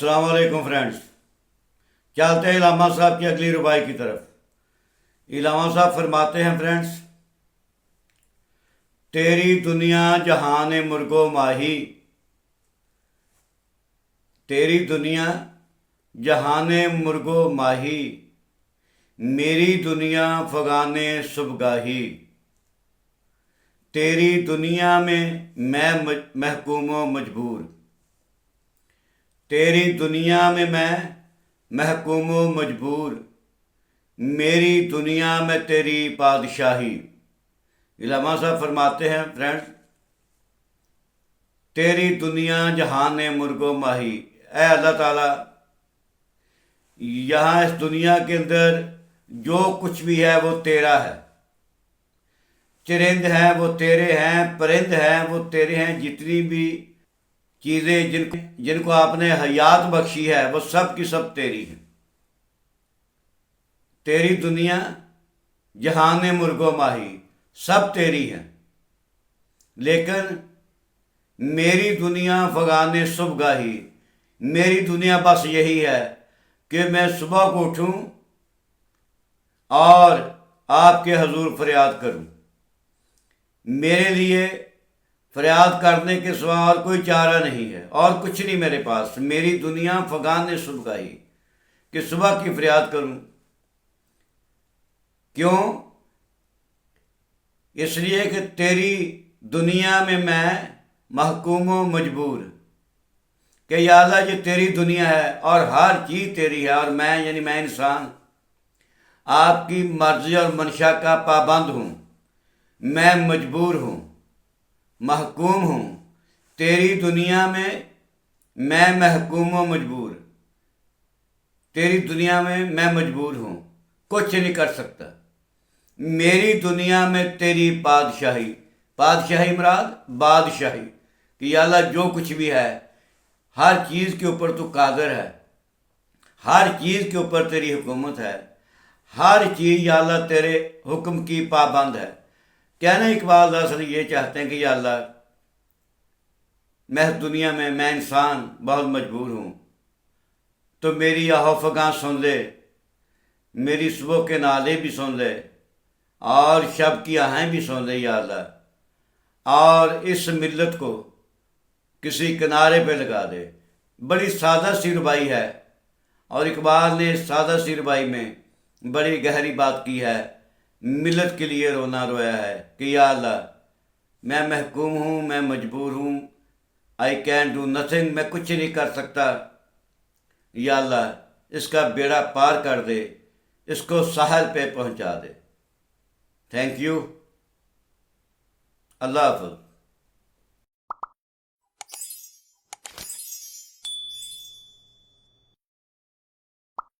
السلام علیکم فرینڈز، چلتے ہیں علامہ صاحب کی اگلی ربائی کی طرف۔ علامہ صاحب فرماتے ہیں فرینڈز، تیری دنیا جہان مرغ و ماہی، تیری دنیا جہان مرغ و ماہی، میری دنیا فغان صبحگاہی، تیری دنیا میں محکوم و مجبور، تیری دنیا میں میں محکوم و مجبور، میری دنیا میں تیری بادشاہی۔ علامہ صاحب فرماتے ہیں فرینڈز، تیری دنیا جہان مرغ و ماہی، اے اللہ تعالیٰ، یہاں اس دنیا کے اندر جو کچھ بھی ہے وہ تیرا ہے۔ چرند ہیں وہ تیرے ہیں، پرند ہیں وہ تیرے ہیں، جتنی بھی چیزیں جن کو آپ نے حیات بخشی ہے وہ سب کی سب تیری ہیں۔ تیری دنیا جہان مرغ و ماہی سب تیری ہیں، لیکن میری دنیا فغان صبحگاہی، میری دنیا بس یہی ہے کہ میں صبح کو اٹھوں اور آپ کے حضور فریاد کروں۔ میرے لیے فریاد کرنے کے سوا اور کوئی چارہ نہیں ہے، اور کچھ نہیں میرے پاس۔ میری دنیا فغان صبحگاہی، کہ صبح کی فریاد کروں۔ کیوں؟ اس لیے کہ تیری دنیا میں محکوم و مجبور، کہ یا اللہ یہ تیری دنیا ہے اور ہر چیز تیری ہے، اور میں انسان آپ کی مرضی اور منشا کا پابند ہوں، میں مجبور ہوں، محکوم ہوں۔ تیری دنیا میں میں محکوم و مجبور، تیری دنیا میں مجبور ہوں، کچھ نہیں کر سکتا۔ میری دنیا میں تیری بادشاہی، بادشاہی مراد بادشاہی، کہ یا اللہ جو کچھ بھی ہے ہر چیز کے اوپر تو قادر ہے، ہر چیز کے اوپر تیری حکومت ہے، ہر چیز یا اللہ تیرے حکم کی پابند ہے۔ کہنا اقبال اصل یہ چاہتے ہیں کہ یا اللہ میں دنیا میں انسان بہت مجبور ہوں، تو میری آہو فغاں سن لے، میری صبح کے نالے بھی سن لے، اور شب کی آہیں بھی سن لے یا اللہ، اور اس ملت کو کسی کنارے پہ لگا دے۔ بڑی سادہ سی ربائی ہے، اور اقبال نے سادہ سی ربائی میں بڑی گہری بات کی ہے۔ ملت کے لیے رونا رویا ہے کہ یا اللہ میں محکوم ہوں، میں مجبور ہوں، آئی کین ڈو نتھنگ، میں کچھ نہیں کر سکتا۔ یا اللہ اس کا بیڑا پار کر دے، اس کو ساحل پہ پہنچا دے۔ تھینک یو، اللہ حافظ۔